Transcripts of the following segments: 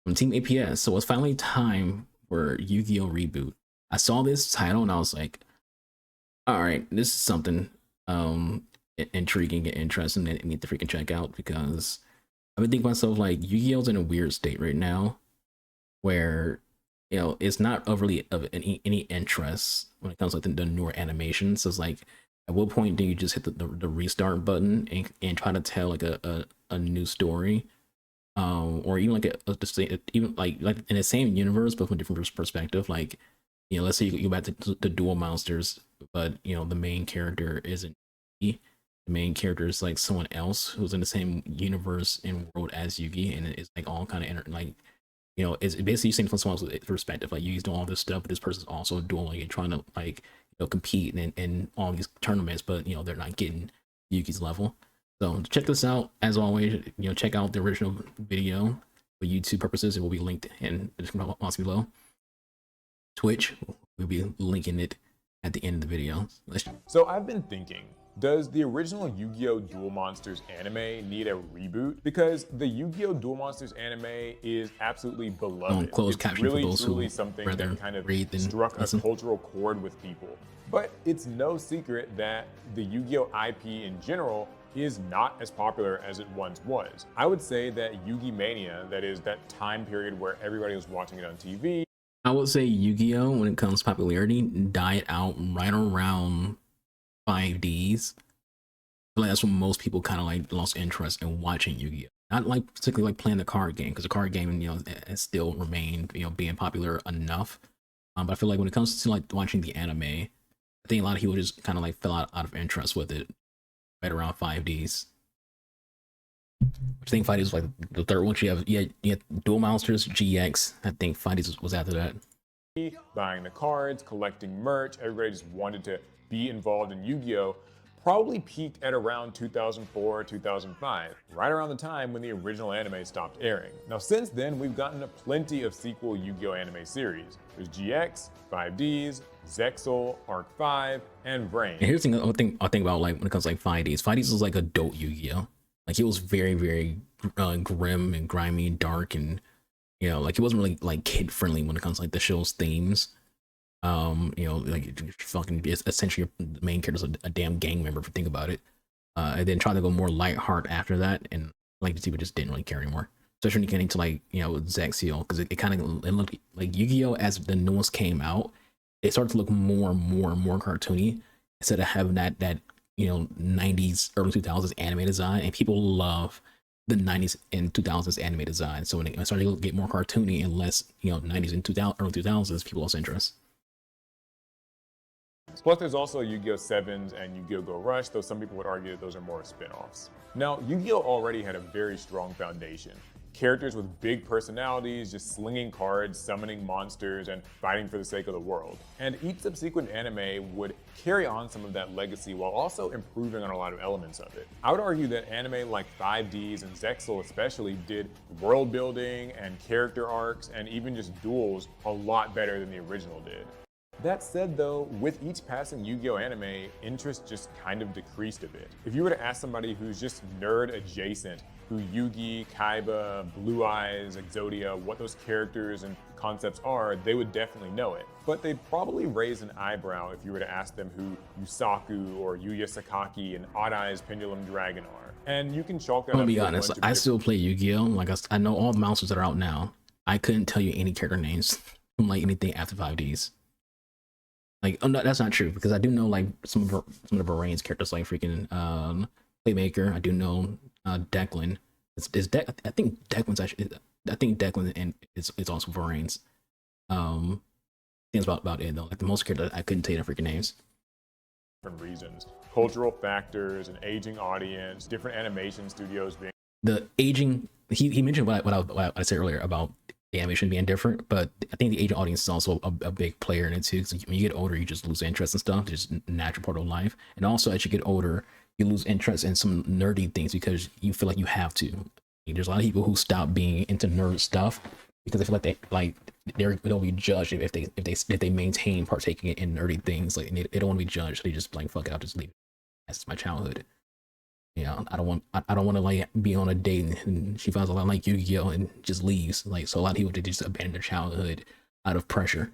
from Team APS. So it's finally time for Yu-Gi-Oh! Reboot. I saw this title and I was like, all right, this is something intriguing and interesting that I need to freaking check out, because I've been thinking to myself, like, Yu-Gi-Oh's in a weird state right now where, you know, it's not overly of any interest when it comes to like the newer animations. So it's like, at what point do you just hit the restart button and try to tell like a new story, or even like even like in the same universe but from a different perspective? Like, you know, let's say you go back to the Duel Monsters, but you know the main character isn't Yugi. The main character is like someone else who's in the same universe and world as Yugi, and it's like all kind of like, you know, it's basically seen from someone's perspective. Like, Yugi's doing all this stuff, but this person's also dueling and trying to, like, you know, compete in all these tournaments, but you know they're not getting Yugi's level. So check this out. As always, you know, check out the original video for YouTube purposes. It will be linked in the description box below. Twitch, we'll be linking it at the end of the video. So I've been thinking, does the original Yu-Gi-Oh! Duel Monsters anime need a reboot? Because the Yu-Gi-Oh! Duel Monsters anime is absolutely beloved. Closed caption really, for those truly who something rather that kind of read than struck listen. a cultural chord with people. But it's no secret that the Yu-Gi-Oh! IP in general is not as popular as it once was. I would say that Yu-Gi Mania, that is that time period where everybody was watching it on TV. I would say Yu-Gi-Oh! When it comes to popularity died out right around 5Ds. I feel like that's when most people kind of like lost interest in watching Yu-Gi-Oh! Not like particularly like playing the card game, because the card game, you know, it still remained, you know, being popular enough. But I feel like when it comes to like watching the anime, I think a lot of people just kind of like fell out of interest with it right around 5Ds. I think 5Ds was like the third one. You had Duel Monsters, GX. I think 5Ds was after that. Buying the cards, collecting merch, everybody just wanted to be involved in Yu-Gi-Oh! Probably peaked at around 2004, 2005, right around the time when the original anime stopped airing. Now since then, we've gotten plenty of sequel Yu-Gi-Oh! Anime series. There's GX, 5Ds, Zexal, Arc 5, and Vrain. And here's the thing I think about, like, when it comes to like 5Ds. 5Ds was like adult Yu-Gi-Oh! Like, it was very, very grim and grimy and dark, and, you know, like, it wasn't really like kid friendly when it comes to like the show's themes. You know, like, fucking essentially the main character's a damn gang member, if you think about it. And then trying to go more lighthearted after that, and like the people just didn't really care anymore. Especially when you get into like, you know, Zexiel, because it kind of looked like Yu-Gi-Oh! As the newest came out, it started to look more and more and more cartoony instead of having that you know 90s early 2000s anime design. And people love the 90s and 2000s anime design. So when it started to get more cartoony and less, you know, 90s and early 2000s, people lost interest. Plus, there's also Yu-Gi-Oh! 7s and Yu-Gi-Oh! Go Rush, though some people would argue that those are more spin-offs. Now, Yu-Gi-Oh! Already had a very strong foundation. Characters with big personalities, just slinging cards, summoning monsters, and fighting for the sake of the world. And each subsequent anime would carry on some of that legacy while also improving on a lot of elements of it. I would argue that anime like 5Ds and Zexal especially did world building and character arcs and even just duels a lot better than the original did. That said though, with each passing Yu-Gi-Oh! Anime, interest just kind of decreased a bit. If you were to ask somebody who's just nerd adjacent, who Yugi, Kaiba, Blue Eyes, Exodia, what those characters and concepts are, they would definitely know it. But they'd probably raise an eyebrow if you were to ask them who Yusaku or Yuya Sakaki and Odd Eyes Pendulum Dragon are. And you can chalk that up. I'm gonna be honest, I still play Yu-Gi-Oh! Like, I know all the monsters that are out now. I couldn't tell you any character names from like anything after 5Ds. Like, oh no, that's not true, because I do know like some of the Varaine's characters, like freaking Playmaker. I do know Declan. I think Declan's actually. I think Declan and it's also Varaine's. I think it's about it though. Like, the most characters I couldn't tell you the freaking names. Different reasons, cultural factors, an aging audience, different animation studios being. The aging. He mentioned what I said earlier about the animation being different, but I think the aging audience is also a big player in it too. Because when you get older, you just lose interest in stuff. It's just a natural part of life. And also, as you get older, you lose interest in some nerdy things because you feel like you have to. There's a lot of people who stop being into nerd stuff because they feel like they'll be judged if they maintain partaking in nerdy things. Like, and they don't want to be judged. So they just like, fuck it, I'll just leave it. That's my childhood. you know, I don't want to like be on a date and she finds out I like Yu-Gi-Oh and just leaves. Like, so a lot of people did just abandon their childhood out of pressure.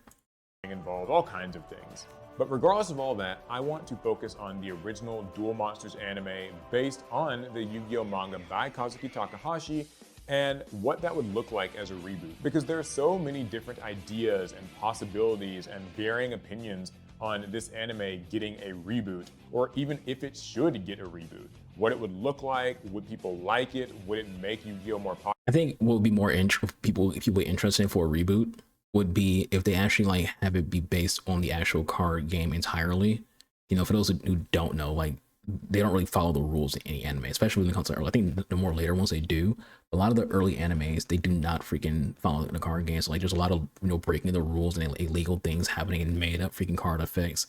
Involved, all kinds of things. But regardless of all that, I want to focus on the original Duel Monsters anime based on the Yu-Gi-Oh manga by Kazuki Takahashi and what that would look like as a reboot. Because there are so many different ideas and possibilities and varying opinions on this anime getting a reboot, or even if it should get a reboot. What it would look like, would people like it, would it make Yu-Gi-Oh more popular? I think what would be more people interested for a reboot would be if they actually like have it be based on the actual card game entirely. You know, for those who don't know, like they don't really follow the rules in any anime, especially when it comes to early. I think the more later ones they do. A lot of the early animes they do not freaking follow the card games. So, like there's a lot of breaking the rules and illegal things happening and made up freaking card effects.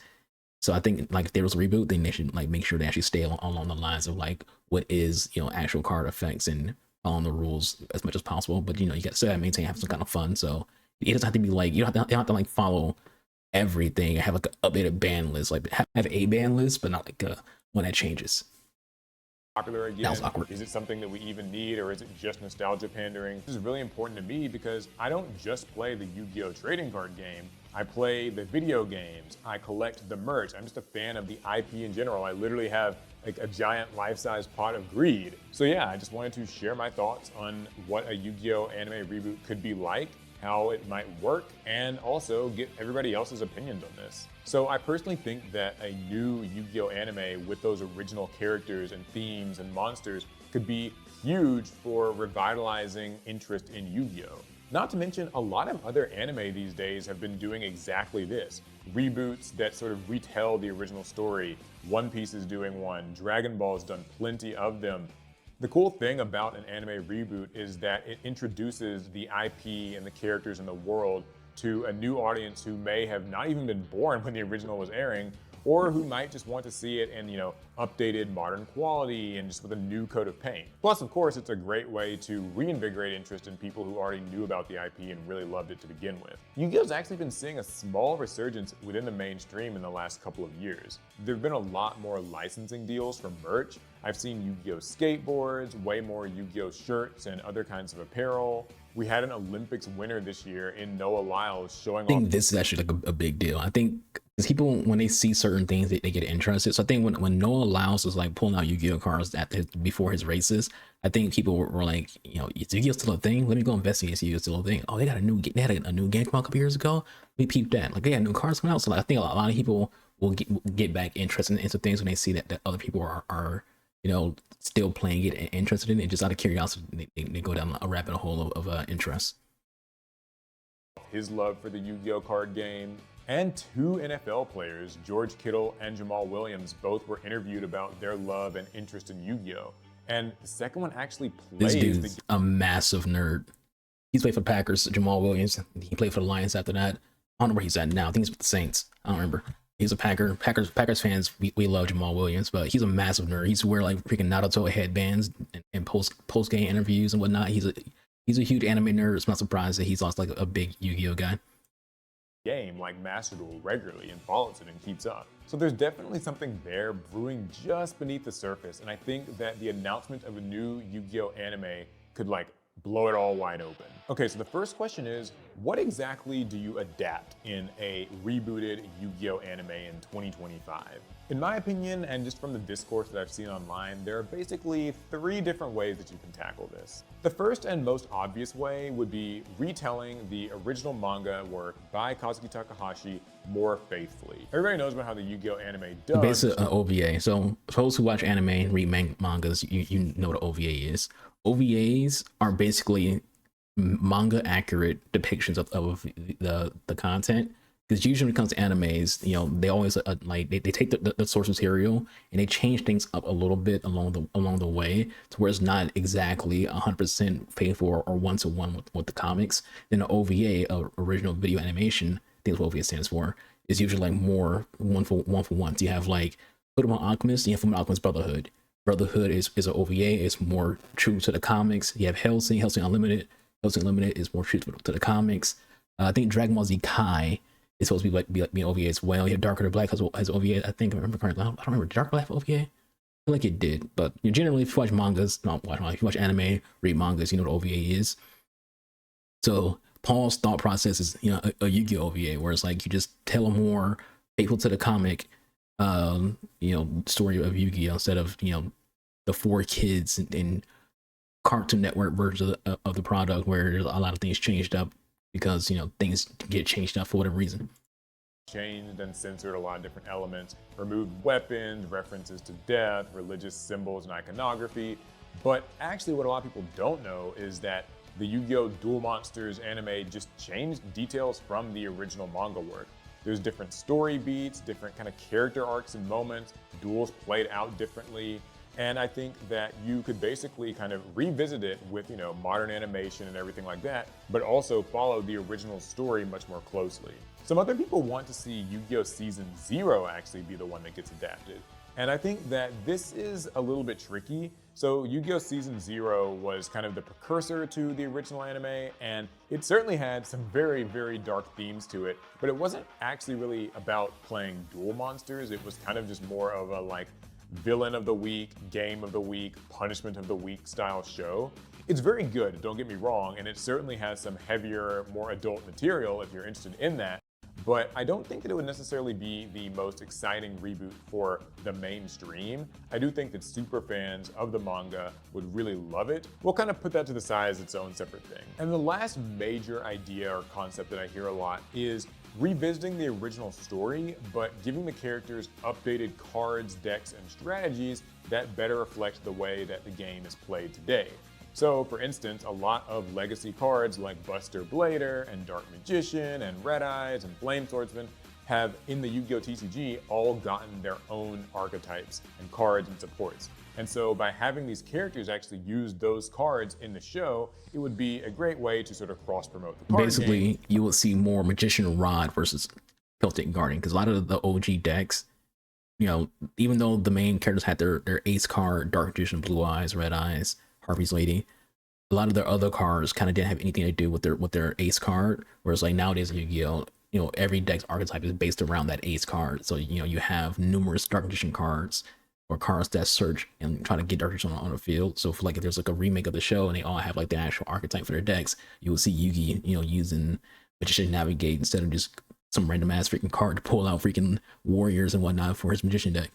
So I think like if there was a reboot, then they should like make sure they actually stay along the lines of like what is actual card effects and following the rules as much as possible. But you got to still maintain have some kind of fun. So it doesn't have to be like you don't have to like follow everything. Have like an updated ban list, like have a ban list, but not like one that changes. Popular again? That was awkward. Is it something that we even need, or is it just nostalgia pandering? This is really important to me because I don't just play the Yu-Gi-Oh trading card game. I play the video games. I collect the merch. I'm just a fan of the IP in general. I literally have like a giant life-size pot of greed. So yeah, I just wanted to share my thoughts on what a Yu-Gi-Oh anime reboot could be like, how it might work, and also get everybody else's opinions on this. So I personally think that a new Yu-Gi-Oh anime with those original characters and themes and monsters could be huge for revitalizing interest in Yu-Gi-Oh. Not to mention, a lot of other anime these days have been doing exactly this. Reboots that sort of retell the original story. One Piece is doing one, Dragon Ball's done plenty of them. The cool thing about an anime reboot is that it introduces the IP and the characters in the world to a new audience who may have not even been born when the original was airing, or who might just want to see it in, updated modern quality and just with a new coat of paint. Plus, of course, it's a great way to reinvigorate interest in people who already knew about the IP and really loved it to begin with. Yu-Gi-Oh's actually been seeing a small resurgence within the mainstream in the last couple of years. There have been a lot more licensing deals for merch. I've seen Yu-Gi-Oh skateboards, way more Yu-Gi-Oh shirts and other kinds of apparel. We had an Olympics winner this year in Noah Lyles showing off. I think this is actually like a big deal. I think because people, when they see certain things, they get interested. So I think when Noah Lyles was like pulling out Yu-Gi-Oh cards before his races, I think people were like, is Yu-Gi-Oh still a thing? Let me go investigate. Yu-Gi-Oh still a thing. Oh, they had a new game come out a couple years ago. We peeped that. Like they got new cards coming out. So like, I think a lot of people will get back interested into things when they see that other people are still playing it and interested in it. Just out of curiosity, they go down a rabbit hole of interest. His love for the Yu-Gi-Oh card game. And two NFL players, George Kittle and Jamal Williams, both were interviewed about their love and interest in Yu-Gi-Oh. And the second one actually plays. This dude's a massive nerd. He's played for Packers, Jamal Williams. He played for the Lions after that. I don't know where he's at now. I think he's with the Saints. I don't remember. He's a Packers fans. We love Jamal Williams, but he's a massive nerd. He used to wear like freaking Naruto headbands and post game interviews and whatnot. He's a huge anime nerd. It's not surprised that he's also like a big Yu-Gi-Oh guy. Game like Master Duel regularly and follows it and keeps up. So there's definitely something there brewing just beneath the surface, and I think that the announcement of a new Yu-Gi-Oh anime could like blow it all wide open. Okay, so the first question is, what exactly do you adapt in a rebooted Yu-Gi-Oh anime in 2025? In my opinion, and just from the discourse that I've seen online, there are basically 3 different ways that you can tackle this. The first and most obvious way would be retelling the original manga work by Kazuki Takahashi more faithfully. Everybody knows about how the Yu-Gi-Oh anime does. Basically an OVA. So for those who watch anime and read mangas, you know what an OVA is. OVAs are basically manga accurate depictions of the content. Because usually when it comes to animes, they always like they take the source material and they change things up a little bit along the way to where it's not exactly 100% faithful or one-to-one with the comics. Then the OVA, original video animation, I think is what OVA stands for, is usually like more one for one. So you have like Fullmetal Alchemist, you have Fullmetal Alchemist Brotherhood. Brotherhood is an OVA, it's more true to the comics. You have Hellsing Unlimited. Hellsing Unlimited is more true to the comics. I think Dragon Ball Z Kai is supposed to be an OVA as well. You have Darker the Black has OVA. I think I remember correctly. I don't remember Darker Black OVA. feel like it did, but you generally, if you watch mangas, not watch, if you watch anime, read mangas, you know what OVA is. So Paul's thought process is, a Yu-Gi-Oh OVA, where it's like you just tell a more faithful to the comic, story of Yu-Gi-Oh instead of the four kids in Cartoon Network version of the product, where there's a lot of things changed up because things get changed up for whatever reason. Changed and censored a lot of different elements, removed weapons, references to death, religious symbols, and iconography. But actually, what a lot of people don't know is that the Yu-Gi-Oh! Duel Monsters anime just changed details from the original manga work. There's different story beats, different kind of character arcs and moments, duels played out differently. And I think that you could basically kind of revisit it with, modern animation and everything like that, but also follow the original story much more closely. Some other people want to see Yu-Gi-Oh! Season 0 actually be the one that gets adapted. And I think that this is a little bit tricky. So Yu-Gi-Oh! Season 0 was kind of the precursor to the original anime, and it certainly had some very, very dark themes to it, but it wasn't actually really about playing duel monsters. It was kind of just more of a villain of the week, game of the week, punishment of the week style show. It's very good, don't get me wrong, and it certainly has some heavier, more adult material if you're interested in that. But I don't think that it would necessarily be the most exciting reboot for the mainstream. I do think that super fans of the manga would really love it. We'll kind of put that to the side as its own separate thing. And the last major idea or concept that I hear a lot is revisiting the original story, but giving the characters updated cards, decks, and strategies that better reflect the way that the game is played today. So, for instance, a lot of legacy cards like Buster Blader and Dark Magician and Red Eyes and Flame Swordsman have, in the Yu-Gi-Oh! TCG, all gotten their own archetypes and cards and supports. And so by having these characters actually use those cards in the show, it would be a great way to sort of cross-promote the card Basically, game. you will see more Magician Rod versus Celtic Guardian, because a lot of the OG decks, even though the main characters had their ace card, Dark Magician, Blue Eyes, Red Eyes, Harvey's Lady, a lot of their other cards kind of didn't have anything to do with their ace card. Whereas like nowadays in Yu-Gi-Oh, every deck's archetype is based around that ace card. So you have numerous Dark Magician cards or cards that search and try to get Dark Magician on the field. So if there's like a remake of the show and they all have like the actual archetype for their decks, you will see Yugi using Magician Navigate instead of just some random ass freaking card to pull out freaking warriors and whatnot for his Magician deck.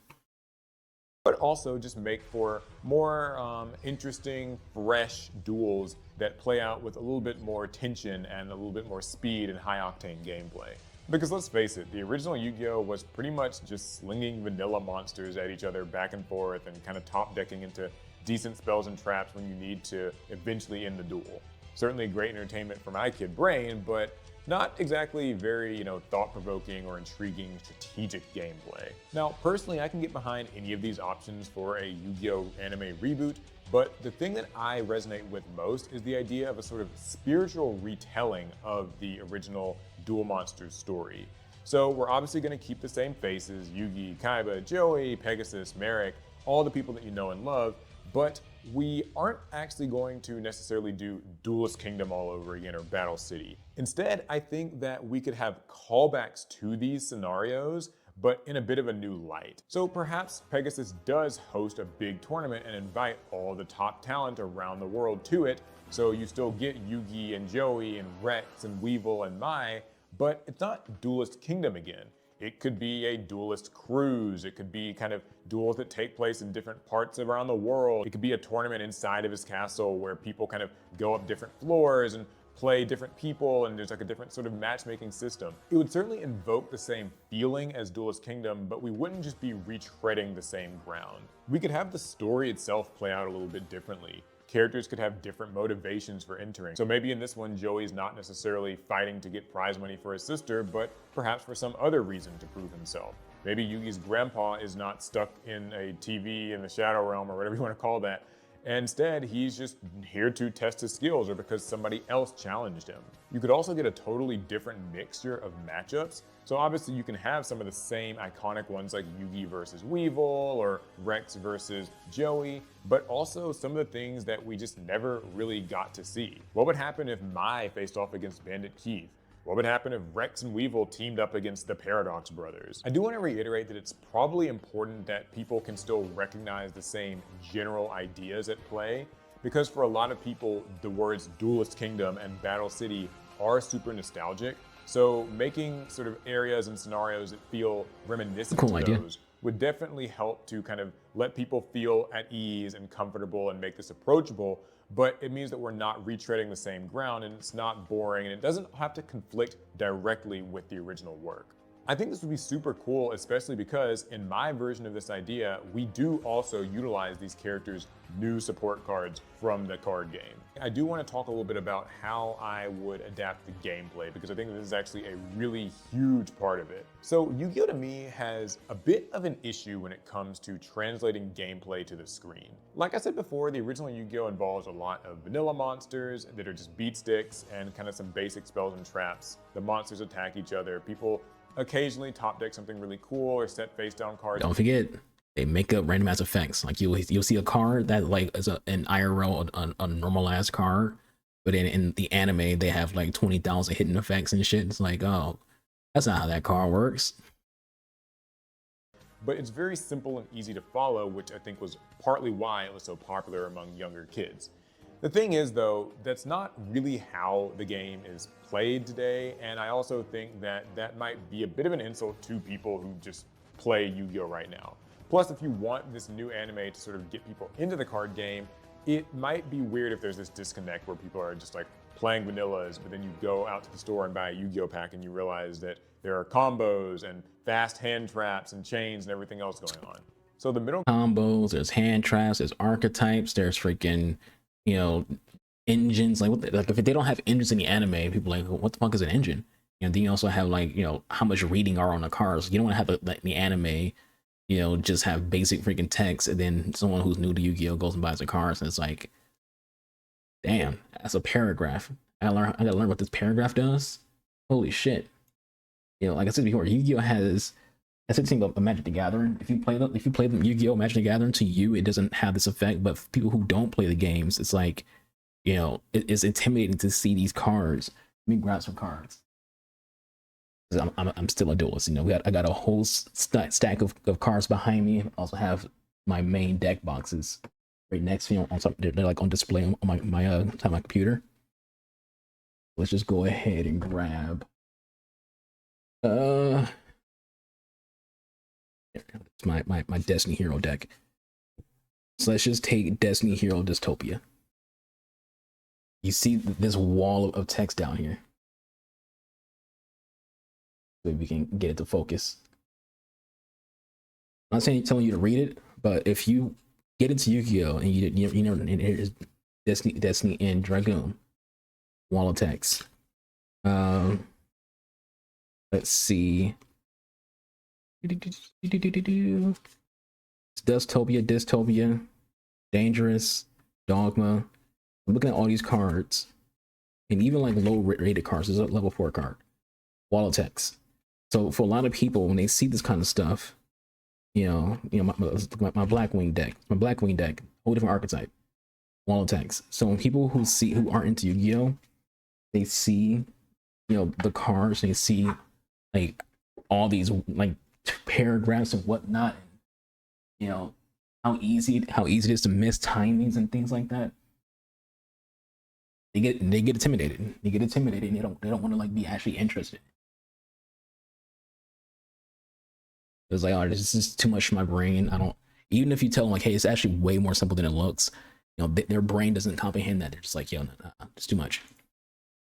But also just make for more interesting, fresh duels that play out with a little bit more tension and a little bit more speed and high-octane gameplay. Because let's face it, the original Yu-Gi-Oh! Was pretty much just slinging vanilla monsters at each other back and forth and kind of top-decking into decent spells and traps when you need to eventually end the duel. Certainly great entertainment for my kid brain, but not exactly very, thought-provoking or intriguing strategic gameplay. Now, personally, I can get behind any of these options for a Yu-Gi-Oh! Anime reboot, but the thing that I resonate with most is the idea of a sort of spiritual retelling of the original Duel Monsters story. So we're obviously going to keep the same faces, Yugi, Kaiba, Joey, Pegasus, Merrick, all the people that you know and love, but we aren't actually going to necessarily do Duelist Kingdom all over again or Battle City. Instead, I think that we could have callbacks to these scenarios, but in a bit of a new light. So perhaps Pegasus does host a big tournament and invite all the top talent around the world to it, so you still get Yugi and Joey and Rex and Weevil and Mai, but it's not Duelist Kingdom again. It could be a duelist cruise. It could be kind of duels that take place in different parts around the world. It could be a tournament inside of his castle where people kind of go up different floors and play different people, and there's like a different sort of matchmaking system. It would certainly invoke the same feeling as Duelist Kingdom, but we wouldn't just be retreading the same ground. We could have the story itself play out a little bit differently. Characters could have different motivations for entering. So maybe in this one, Joey's not necessarily fighting to get prize money for his sister, but perhaps for some other reason to prove himself. Maybe Yugi's grandpa is not stuck in a TV in the Shadow Realm or whatever you want to call that. Instead, he's just here to test his skills or because somebody else challenged him. You could also get a totally different mixture of matchups. So obviously you can have some of the same iconic ones like Yugi versus Weevil or Rex versus Joey, but also some of the things that we just never really got to see. What would happen if Mai faced off against Bandit Keith? What would happen if Rex and Weevil teamed up against the Paradox Brothers? I do want to reiterate that it's probably important that people can still recognize the same general ideas at play, because for a lot of people, the words Duelist Kingdom and Battle City are super nostalgic. So making sort of areas and scenarios that feel reminiscent Cool to idea. those would definitely help to kind of let people feel at ease and comfortable and make this approachable. But it means that we're not retreading the same ground, and it's not boring, and it doesn't have to conflict directly with the original work. I think this would be super cool, especially because in my version of this idea, we do also utilize these characters' new support cards from the card game. I do want to talk a little bit about how I would adapt the gameplay, because I think this is actually a really huge part of it. So Yu-Gi-Oh to me has a bit of an issue when it comes to translating gameplay to the screen. Like I said before, the original Yu-Gi-Oh involves a lot of vanilla monsters that are just beat sticks and kind of some basic spells and traps. The monsters attack each other. People occasionally top deck something really cool or set face down cards. Don't forget, they make up random ass effects. Like you'll see a card that like is an IRL, a normal ass card, but in the anime they have like 20,000 hidden effects and shit. It's like, oh, that's not how that card works. But it's very simple and easy to follow, which I think was partly why it was so popular among younger kids. The thing is, though, that's not really how the game is played today, and I also think that that might be a bit of an insult to people who just play Yu-Gi-Oh right now. Plus, if you want this new anime to sort of get people into the card game, it might be weird if there's this disconnect where people are just like playing vanillas, but then you go out to the store and buy a Yu-Gi-Oh pack and you realize that there are combos and fast hand traps and chains and everything else going on. So the middle Combos, there's hand traps, there's archetypes, there's freaking, you know, engines. Like, what like if they don't have engines in the anime, people are like, what the fuck is an engine? And then you also have like, you know, how much reading are on the cards. You don't want to have the anime, you know, just have basic freaking text, and then someone who's new to Yu-Gi-Oh goes and buys the cards, and it's like, damn, that's a paragraph. I gotta learn what this paragraph does. Holy shit! You know, like I said before, Yu-Gi-Oh has. That's the thing about Magic the Gathering. If you play them Yu-Gi-Oh Magic the Gathering, to you it doesn't have this effect, but for people who don't play the games, it's like, you know, it's intimidating to see these cards. Let me grab some cards. I'm still a duelist, you know. I got a whole stack of cards behind me. I also have my main deck boxes right next to me on top. They're like on display on my computer. Let's just go ahead and grab it's my Destiny Hero deck. So let's just take Destiny Hero Dystopia. You see this wall of text down here. So we can get it to focus. I'm not saying telling you to read it, but if you get into Yu-Gi-Oh and you know, and here's Destiny and Dragoon wall of text. Let's see. It's Dystopia, Dangerous, Dogma. I'm looking at all these cards, and even like low rated cards. There's a level 4 card, wall of text. So for a lot of people, when they see this kind of stuff, you know, my Blackwing deck, whole different archetype, wall of text. So when people who aren't into Yu-Gi-Oh, they see, you know, the cards, they see like all these like paragraphs and whatnot, you know, how easy it is to miss timings and things like that. They get intimidated. And they don't want to like be actually interested. It's like, oh, this is too much for my brain. I don't. Even if you tell them like, hey, it's actually way more simple than it looks, you know, their brain doesn't comprehend that. They're just like, yo, no, it's too much.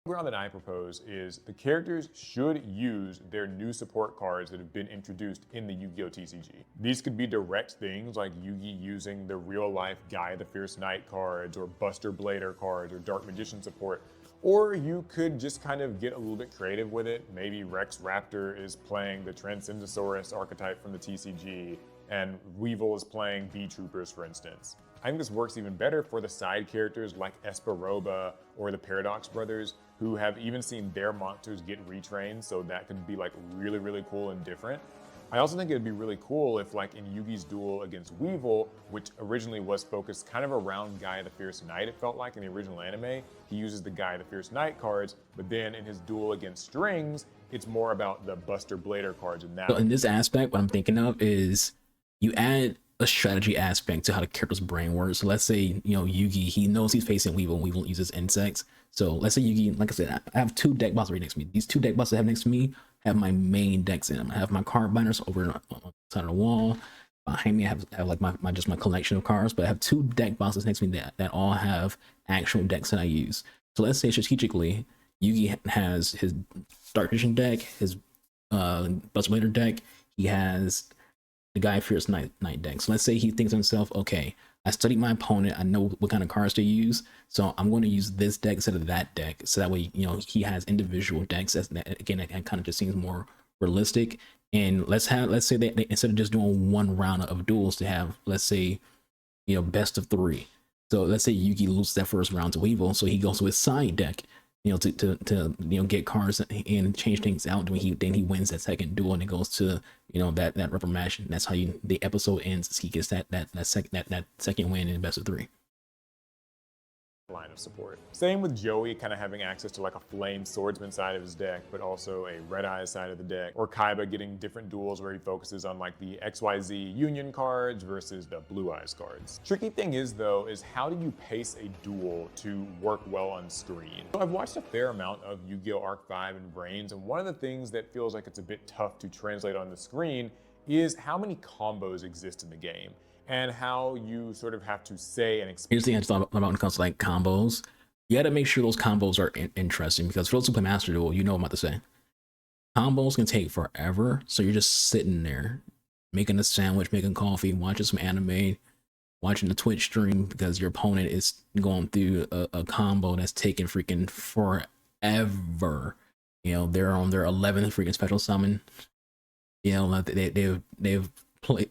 The ground that I propose is the characters should use their new support cards that have been introduced in the Yu-Gi-Oh TCG. These could be direct things like Yugi using the real-life Guy the Fierce Knight cards, or Buster Blader cards, or Dark Magician support. Or you could just kind of get a little bit creative with it. Maybe Rex Raptor is playing the Transcendosaurus archetype from the TCG, and Weevil is playing Bee Troopers, for instance. I think this works even better for the side characters like Esperoba or the Paradox Brothers, who have even seen their monsters get retrained, so that could be like really, really cool and different. I also think it'd be really cool if, like in Yugi's duel against Weevil, which originally was focused kind of around Guy the Fierce Knight, it felt like in the original anime, he uses the Guy the Fierce Knight cards, but then in his duel against Strings, it's more about the Buster Blader cards in that. So in this aspect, what I'm thinking of is you add a strategy aspect to how the character's brain works. So let's say, Yugi, he knows he's facing Weevil. Weevil uses insects. So let's say Yugi, like I said, I have 2 deck boxes right next to me. These 2 deck boxes I have next to me have my main decks in them. I have my card binders over on the side of the wall. Behind me, I have like my collection of cards, but I have 2 deck boxes next to me that all have actual decks that I use. So let's say strategically, Yugi has his Dark Vision deck, his Buster Blader deck. He has the Guy Fierce Knight deck. So let's say he thinks to himself, okay, I studied my opponent, I know what kind of cards to use, so I'm going to use this deck instead of that deck, so that way, he has individual decks. That kind of just seems more realistic. And let's say that they, instead of just doing 1 round of duels, to have, let's say, best of 3. So let's say Yugi loses that first round to Weevil, so he goes to his side deck, to get cards and change things out. Then he wins that second duel, and it goes to that rubber match. And that's how the episode ends. He gets that second win in best of 3. Line of support. Same with Joey kind of having access to like a flame swordsman side of his deck, but also a red eyes side of the deck, or Kaiba getting different duels where he focuses on like the XYZ union cards versus the blue eyes cards. Tricky thing is though, is how do you pace a duel to work well on screen? So I've watched a fair amount of Yu-Gi-Oh! Arc 5 and Brains, and one of the things that feels like it's a bit tough to translate on the screen is how many combos exist in the game, and how you sort of have to say and explain. Here's the thing I just thought about when it comes to like combos. You got to make sure those combos are interesting, because for those who play Master Duel, what I'm about to say. Combos can take forever, so you're just sitting there making a sandwich, making coffee, watching some anime, watching the Twitch stream, because your opponent is going through a combo that's taking freaking forever. They're on their 11th freaking special summon. They've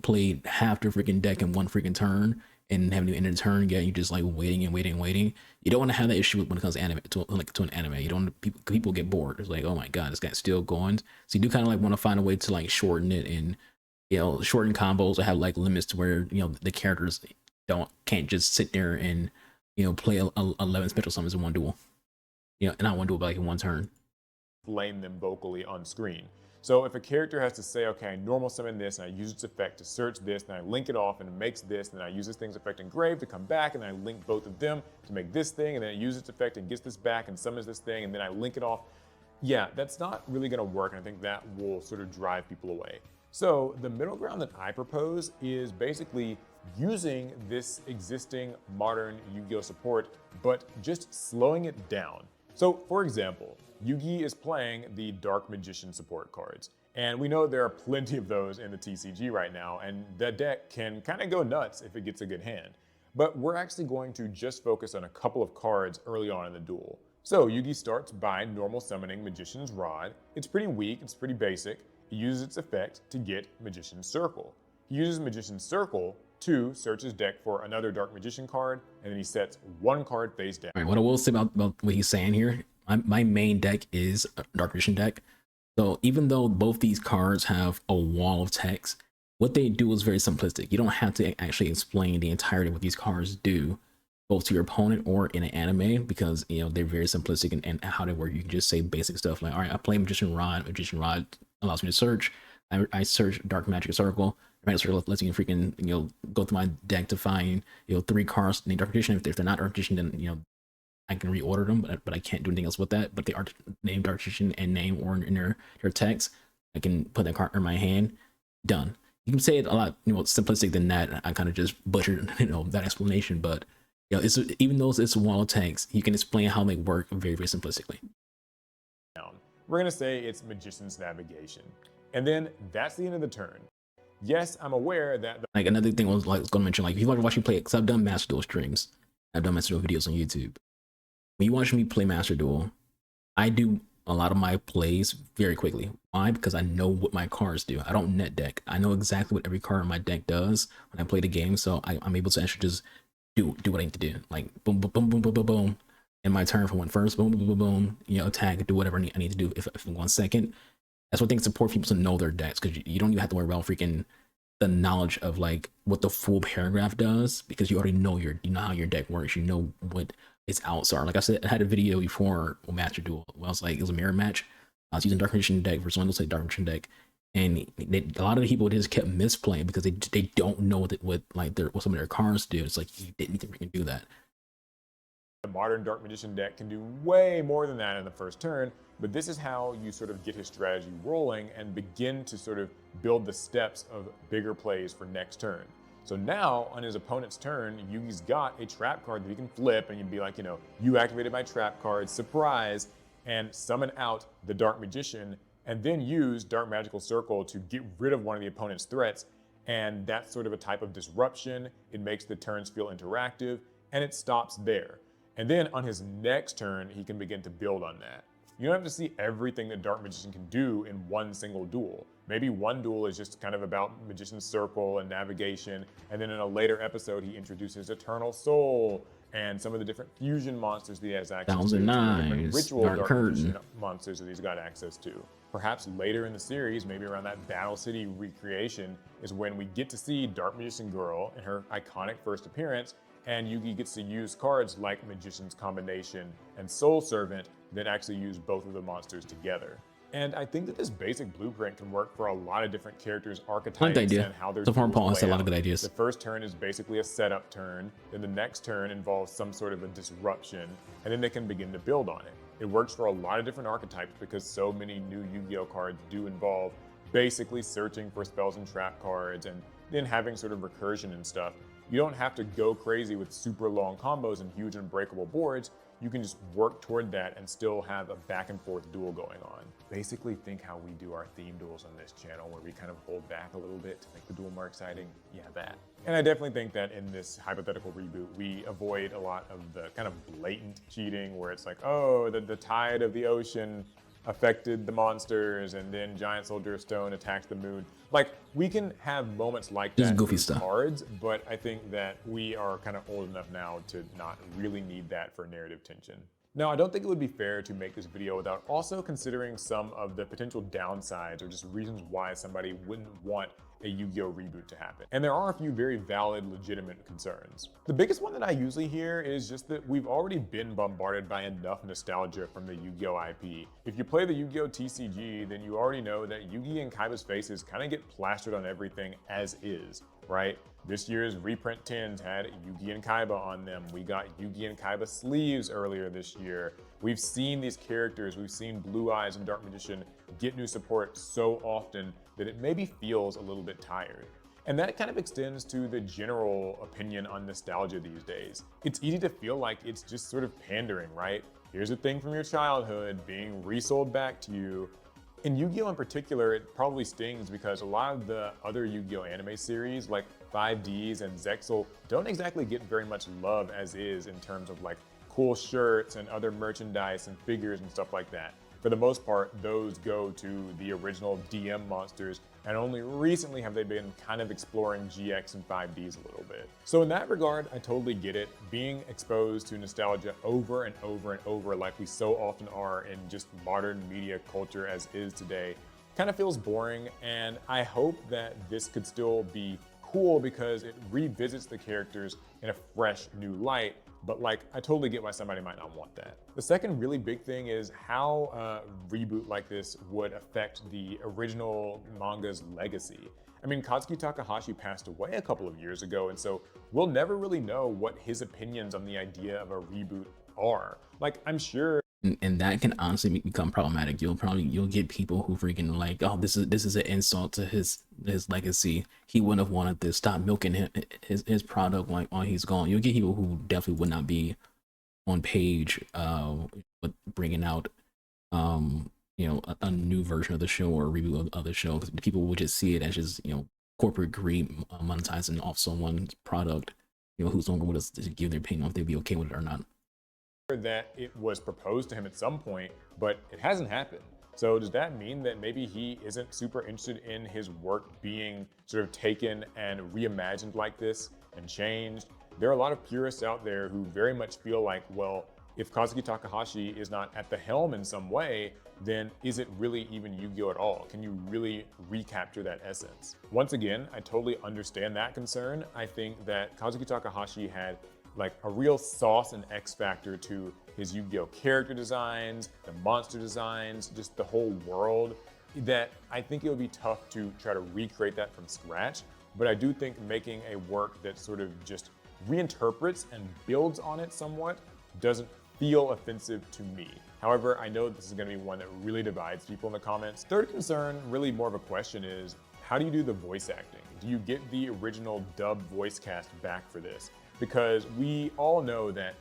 played half their freaking deck in 1 freaking turn and haven't even ended a turn yet. You're just like waiting and waiting and waiting. You don't want to have that issue when it comes to anime, to an anime. You don't want people get bored. It's like, oh my god, this guy's still going. So you do kind of like want to find a way to like shorten it, and shorten combos, or have like limits to where the characters can't just sit there and play 11 special summons in 1 duel. And not 1 duel, but like in 1 turn. Blame them vocally on screen. So if a character has to say, okay, I normal summon this, and I use its effect to search this, and I link it off and it makes this, and then I use this thing's effect engrave to come back, and I link both of them to make this thing, and then I use its effect and gets this back and summons this thing, and then I link it off. Yeah, that's not really gonna work, and I think that will sort of drive people away. So the middle ground that I propose is basically using this existing modern Yu-Gi-Oh support, but just slowing it down. So for example, Yugi is playing the Dark Magician support cards, and we know there are plenty of those in the TCG right now, and the deck can kind of go nuts if it gets a good hand. But we're actually going to just focus on a couple of cards early on in the duel. So Yugi starts by normal summoning Magician's Rod. It's pretty weak, it's pretty basic. He uses its effect to get Magician's Circle. He uses Magician's Circle to search his deck for another Dark Magician card, and then he sets 1 card face down. All right, what I will say about what he's saying here, my main deck is a Dark Magician deck. So even though both these cards have a wall of text, what they do is very simplistic. You don't have to actually explain the entirety of what these cards do, both to your opponent or in an anime, because they're very simplistic and how they work. You can just say basic stuff like, all right, I play Magician Rod. Magician Rod allows me to search. I search Dark Magic Circle. Magic Circle lets you freaking go through my deck to find 3 cards named Dark Magician. If they're not Dark Magician, then I can reorder them, but I can't do anything else with that. But they are named Dark Magician and name or in their text. I can put that card in my hand. Done. You can say it a lot simplistic than that. I kind of just butchered that explanation, but it's, even though it's a wall of text, you can explain how they work very, very simplistically. We're gonna say it's Magician's Navigation, and then that's the end of the turn. Yes, I'm aware that like another thing I was going to mention, like if you want to watch me play, because I've done Master Duel streams, I've done Master Duel videos on YouTube. When you watch me play Master Duel, I do a lot of my plays very quickly. Why? Because I know what my cards do. I don't net deck. I know exactly what every card in my deck does when I play the game, so I'm able to actually just do what I need to do. Like boom, boom, boom, boom, boom, boom, boom. In my turn for 1 first, boom, boom, boom, boom, attack, do whatever I need to do if I'm 1 second. That's what I think it's important for people to know their decks, because you don't even have to worry about freaking the knowledge of like what the full paragraph does, because you already know you know how your deck works. You know what its outs are. Like I said, I had a video before Master Duel. Well, I was like, it was a mirror match. I was using Dark Magician deck versus one say Dark Magician deck, and a lot of the people just kept misplaying because they don't know what some of their cards do. It's like you didn't need to freaking do that. The modern Dark Magician deck can do way more than that in the first turn, but this is how you sort of get his strategy rolling and begin to sort of build the steps of bigger plays for next turn. So now, on his opponent's turn, Yugi's got a trap card that he can flip, and you'd be like, you activated my trap card, surprise, and summon out the Dark Magician, and then use Dark Magical Circle to get rid of one of the opponent's threats. And that's sort of a type of disruption. It makes the turns feel interactive, and it stops there. And then on his next turn, he can begin to build on that. You don't have to see everything that Dark Magician can do in one single duel. Maybe one duel is just kind of about Magician's Circle and navigation, and then in a later episode, he introduces Eternal Soul and some of the different fusion monsters that he has access to, some of the different ritual Dark Magician monsters that he's got access to. Perhaps later in the series, maybe around that Battle City recreation, is when we get to see Dark Magician Girl in her iconic first appearance, and Yugi gets to use cards like Magician's Combination and Soul Servant that actually use both of the monsters together. And I think that this basic blueprint can work for a lot of different characters' archetypes and how their so far Paul has a lot of good out. ideas. The first turn is basically a setup turn, then the next turn involves some sort of a disruption, and then they can begin to build on it. It works for a lot of different archetypes because so many new Yu-Gi-Oh cards do involve basically searching for spells and trap cards and then having sort of recursion and stuff. You don't have to go crazy with super long combos and huge unbreakable boards. You can just work toward that and still have a back and forth duel going on. Basically think how we do our theme duels on this channel, where we kind of hold back a little bit to make the duel more exciting. Yeah, that. And I definitely think that in this hypothetical reboot, we avoid a lot of the kind of blatant cheating where it's like, oh, the tide of the ocean affected the monsters, and then Giant Soldier of Stone attacks the moon. Like, we can have moments like that goofy with stuff. cards, but I think that we are kind of old enough now to not really need that for narrative tension. Now, I don't think it would be fair to make this video without also considering some of the potential downsides or just reasons why somebody wouldn't want a Yu-Gi-Oh reboot to happen. And there are a few very valid, legitimate concerns. The biggest one that I usually hear is just that we've already been bombarded by enough nostalgia from the Yu-Gi-Oh IP. If you play the Yu-Gi-Oh TCG, then you already know that Yugi and Kaiba's faces kind of get plastered on everything as is, right? This year's reprint 10s had Yugi and Kaiba on them. We got Yugi and Kaiba sleeves earlier this year. We've seen these characters, we've seen Blue Eyes and Dark Magician get new support so often that it maybe feels a little bit tired. And that kind of extends to the general opinion on nostalgia these days. It's easy to feel like it's just sort of pandering, right? Here's a thing from your childhood being resold back to you. In Yu-Gi-Oh in particular, it probably stings because a lot of the other Yu-Gi-Oh anime series like 5Ds and Zexal don't exactly get very much love as is in terms of like cool shirts and other merchandise and figures and stuff like that. For the most part, those go to the original DM monsters, and only recently have they been kind of exploring GX and 5Ds a little bit. So in that regard, I totally get it. Being exposed to nostalgia over and over and over like we so often are in just modern media culture as is today kind of feels boring, and I hope that this could still be cool because it revisits the characters in a fresh new light. But like, I totally get why somebody might not want that. The second really big thing is how a reboot like this would affect the original manga's legacy. I mean, Katsuki Takahashi passed away a couple of years ago, and so we'll never really know what his opinions on the idea of a reboot are. Like, I'm sure. And that can honestly become problematic. You'll get people who freaking like, oh, this is an insult to his legacy. He wouldn't have wanted this. Stop milking his product like while he's gone. You'll get people who definitely would not be on page with bringing out a new version of the show or a reboot of the show. People would just see it as just corporate greed monetizing off someone's product. Who's longer with us to give their opinion if they'd be okay with it or not. That it was proposed to him at some point, but it hasn't happened. So does that mean that maybe he isn't super interested in his work being sort of taken and reimagined like this and changed? There are a lot of purists out there who very much feel like, well, if Kazuki Takahashi is not at the helm in some way, then is it really even Yu-Gi-Oh at all? Can you really recapture that essence? Once again, I totally understand that concern. I think that Kazuki Takahashi had like a real sauce and X factor to his Yu-Gi-Oh character designs, the monster designs, just the whole world, that I think it would be tough to try to recreate that from scratch. But I do think making a work that sort of just reinterprets and builds on it somewhat doesn't feel offensive to me. However, I know this is going to be one that really divides people in the comments. Third concern, really more of a question, is how do you do the voice acting? Do you get the original dub voice cast back for this? Because we all know that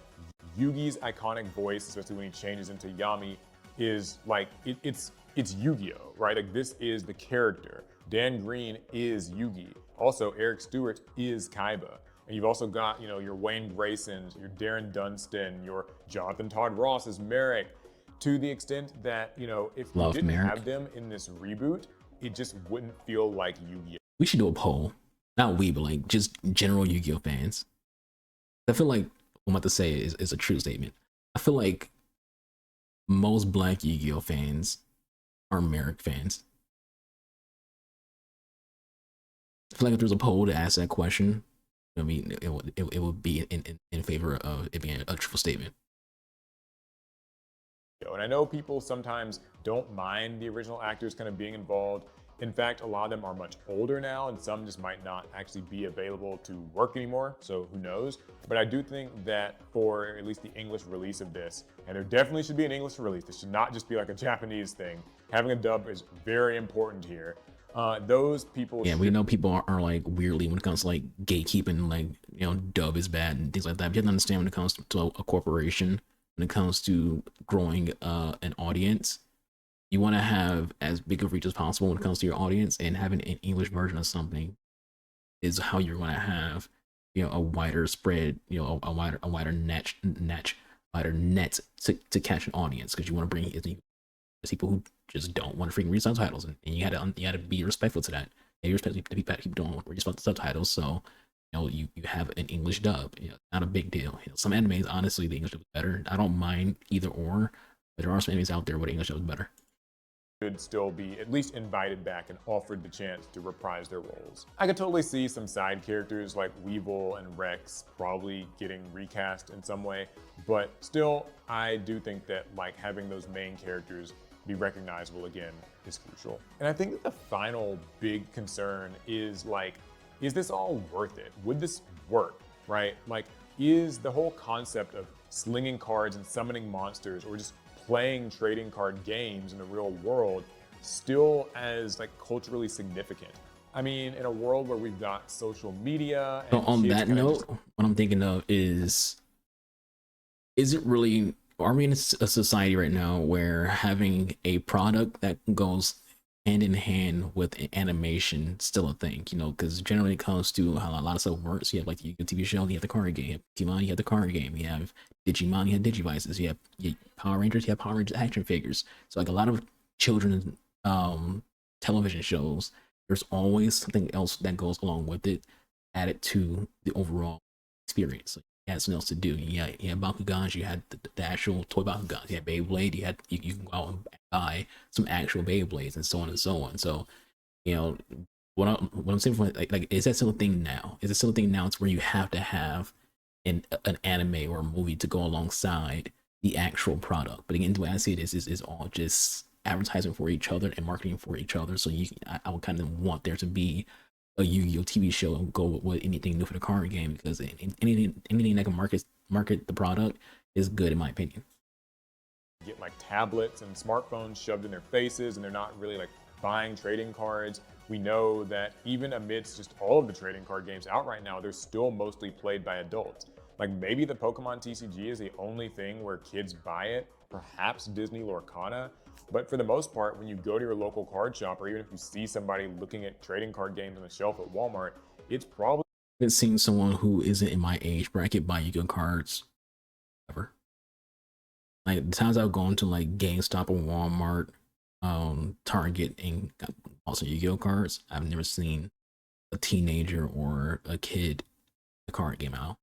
Yugi's iconic voice, especially when he changes into Yami, is like, it's Yu-Gi-Oh, right? Like, this is the character. Dan Green is Yugi. Also, Eric Stewart is Kaiba. And you've also got, you know, your Wayne Graysons, your Darren Dunstan, your Jonathan Todd Ross as Merrick, to the extent that, you know, if you didn't have them in this reboot, it just wouldn't feel like Yu-Gi-Oh. We should do a poll. Not we, but like just general Yu-Gi-Oh fans. I feel like what I'm about to say is a true statement. I feel like most black Yu-Gi-Oh fans are Merrick fans. I feel like if there's a poll to ask that question, I mean, it would be in favor of it being a truthful statement. And I know people sometimes don't mind the original actors kind of being involved. In fact, a lot of them are much older now, and some just might not actually be available to work anymore, so who knows. But I do think that for at least the English release of this, and there definitely should be an English release, this should not just be like a Japanese thing. Having a dub is very important here. Those people, yeah, we know people are like weirdly when it comes to like gatekeeping, like, you know, dub is bad and things like that. But you have to understand when it comes to a corporation, when it comes to growing an audience, you want to have as big of reach as possible when it comes to your audience, and having an English version of something is how you're going to have, you know, a wider spread, you know, a wider net to catch an audience, because you want to bring people who just don't want to freaking read subtitles, and you had to be respectful to that. And you respect the people who don't read the subtitles, so you know you have an English dub. You know, not a big deal. You know, some animes, honestly, the English dub is better. I don't mind either or, but there are some animes out there where the English dub is better. Should still be at least invited back and offered the chance to reprise their roles. I could totally see some side characters like Weevil and Rex probably getting recast in some way, but still, I do think that like having those main characters be recognizable again is crucial. And I think that the final big concern is like, is this all worth it? Would this work, right? Like, is the whole concept of slinging cards and summoning monsters, or just playing trading card games in the real world, still as like culturally significant? I mean, in a world where we've got social media and so on that note, what I'm thinking of is it really, are we in a society right now where having a product that goes hand in hand with animation still a thing? You know, because generally it comes to how a lot of stuff works. You have like the TV show, you have the card game. You have Pokemon, you have the card game. You have Digimon, you have Digivices. You have Power Rangers, you have Power Rangers action figures. So like a lot of children's television shows, there's always something else that goes along with it, added to the overall experience. Like, you had something else to do. You had Bakugans, you had the actual toy Bakugans, you had Beyblade, you can go out and buy some actual Beyblades, and so on and so on. So, you know, what I'm saying, like, is that still a thing now? Is it still a thing now? It's where you have to have an anime or a movie to go alongside the actual product. But again, the way I see it is all just advertising for each other and marketing for each other. So I would kind of want there to be a Yu-Gi-Oh TV show and go with anything new for the card game, because anything that can market the product is good, in my opinion. Get like tablets and smartphones shoved in their faces, and they're not really like buying trading cards. We know that even amidst just all of the trading card games out right now, they're still mostly played by adults. Like, maybe the Pokemon TCG is the only thing where kids buy it, perhaps Disney Lorcana. But for the most part, when you go to your local card shop, or even if you see somebody looking at trading card games on the shelf at Walmart, it's probably... I haven't seen someone who isn't in my age bracket buy Yu-Gi-Oh cards ever. Like, the times I've gone to like GameStop or Walmart, Target, and got also Yu-Gi-Oh cards, I've never seen a teenager or a kid a card game out.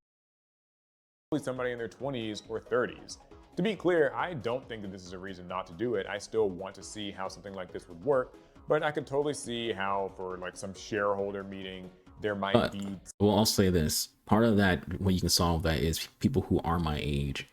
somebody in their 20s or 30s. To be clear, I don't think that this is a reason not to do it. I still want to see how something like this would work, but I could totally see how for like some shareholder meeting, there might But be. well, I'll say this: part of that, when you can solve that, is people who are my age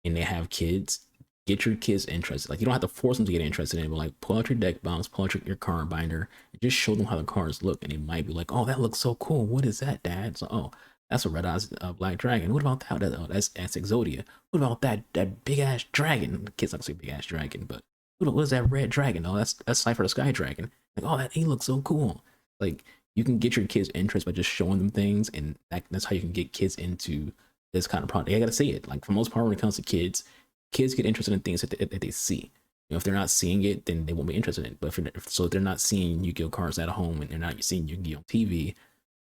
and they have kids. Get your kids interested. Like, you don't have to force them to get interested in it, but like, pull out your deck box, pull out your card binder, and just show them how the cards look, and they might be like, "Oh, that looks so cool. What is that, Dad?" So, "Oh, that's a red eyes black dragon. What about that? Oh, that's Exodia. What about that big ass dragon?" The kids like to say big ass dragon, but what is that red dragon? Oh, that's Cypher the Sky Dragon. Like, "Oh, that he looks so cool." Like, you can get your kids interest by just showing them things, and that's how you can get kids into this kind of product. I gotta say it. Like, for the most part, when it comes to kids get interested in things that they see. You know, if they're not seeing it, then they won't be interested in it. But if they're not seeing Yu-Gi-Oh cards at home and they're not seeing Yu-Gi-Oh on TV,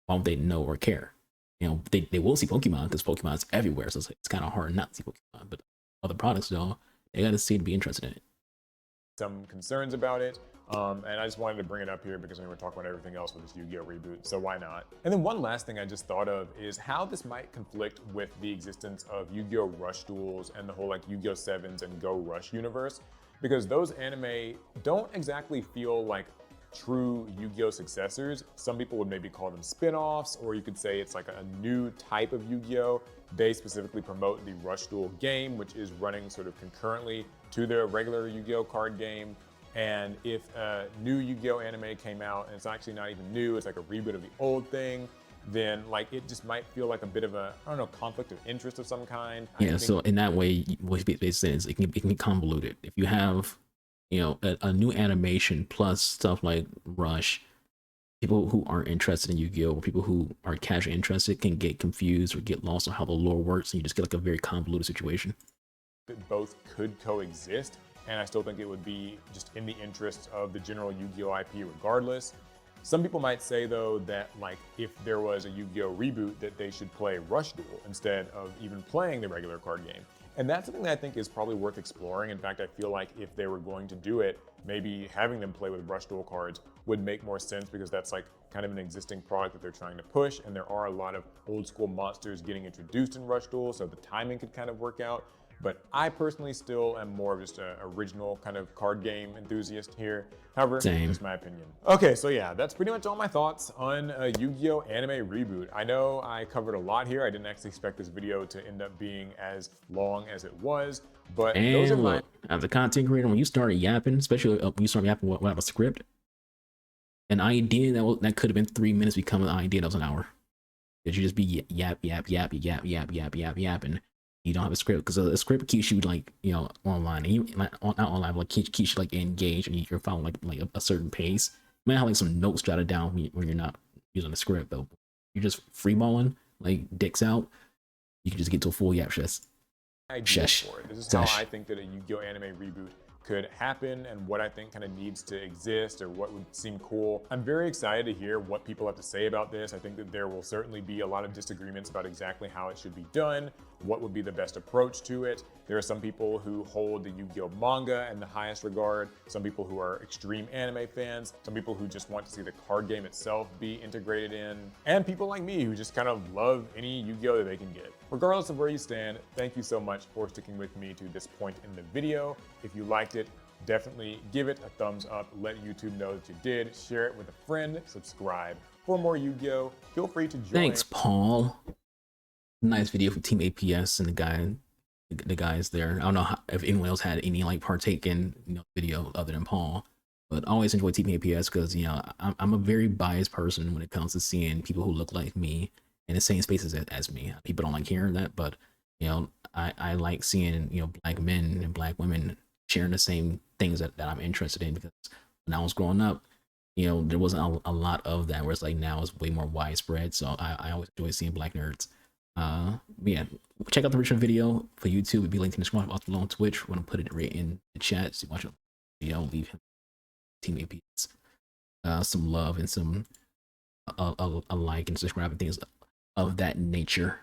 why would they know or care? You know, they will see Pokemon because Pokemon's everywhere, so it's kind of hard not to see Pokemon. But other products, though, they got to see to be interested in it. Some concerns about it. And I just wanted to bring it up here because we were talking about everything else with this Yu-Gi-Oh reboot, so why not? And then one last thing I just thought of is how this might conflict with the existence of Yu-Gi-Oh Rush duels and the whole like Yu-Gi-Oh 7s and Go Rush universe, because those anime don't exactly feel like true Yu-Gi-Oh successors. Some people would maybe call them spin-offs, or you could say it's like a new type of Yu-Gi-Oh. They specifically promote the Rush Duel game, which is running sort of concurrently to their regular Yu-Gi-Oh card game. And if a new Yu-Gi-Oh anime came out and it's actually not even new, it's like a reboot of the old thing, then like it just might feel like a bit of a, I don't know, conflict of interest of some kind. Yeah, so in that way, what it says, it can be convoluted. If you have, you know, a new animation plus stuff like Rush, people who aren't interested in Yu-Gi-Oh, or people who are casually interested, can get confused or get lost on how the lore works, and you just get like a very convoluted situation. That both could coexist, and I still think it would be just in the interest of the general Yu-Gi-Oh IP regardless. Some people might say though that like if there was a Yu-Gi-Oh reboot that they should play Rush Duel instead of even playing the regular card game. And that's something that I think is probably worth exploring. In fact, I feel like if they were going to do it, maybe having them play with Rush Duel cards would make more sense because that's like kind of an existing product that they're trying to push. And there are a lot of old school monsters getting introduced in Rush Duel, so the timing could kind of work out. But I personally still am more of just an original kind of card game enthusiast here. However, Same. just my opinion. Okay, so yeah, that's pretty much all my thoughts on a Yu-Gi-Oh anime reboot. I know I covered a lot here. I didn't actually expect this video to end up being as long as it was, but those are And my... look, as a content creator, when you start yapping, especially when you start yapping without a script, an idea that could have been 3 minutes become an idea that was an hour. Because you just be yapping. You don't have a script because a script keeps you like, you know, online. And you like not online, but like keeps you like engaged and you're following like a certain pace. You might have like some notes jotted down when you're not using a script, but you're just freeballing like dicks out. You can just get to a full yap shush. idea for it. This is how I think that a Yu-Gi-Oh anime reboot could happen and what I think kind of needs to exist or what would seem cool. I'm very excited to hear what people have to say about this. I think that there will certainly be a lot of disagreements about exactly how it should be done, what would be the best approach to it. There are some people who hold the Yu-Gi-Oh manga in the highest regard, some people who are extreme anime fans, some people who just want to see the card game itself be integrated in, and people like me who just kind of love any Yu-Gi-Oh that they can get. Regardless of where you stand, thank you so much for sticking with me to this point in the video. If you liked it, definitely give it a thumbs up, let YouTube know that you did, share it with a friend, subscribe. For more Yu-Gi-Oh, feel free to join. Thanks, Paul. Nice video from Team APS and the guys there. I don't know if anyone else had any like partake in, you know, video other than Paul, but I always enjoy Team APS because, you know, I'm a very biased person when it comes to seeing people who look like me in the same spaces as me. People don't like hearing that, but, you know, I like seeing, you know, black men and black women sharing the same things that I'm interested in, because when I was growing up, you know, there wasn't a lot of that, whereas like now it's way more widespread. So I always enjoy seeing black nerds. Yeah, check out the original video for YouTube. It'll be linked in the description box below on Twitch. We're gonna put it right in the chat. So watch the video, leave him Team APS some love and some a like and subscribe and things of that nature.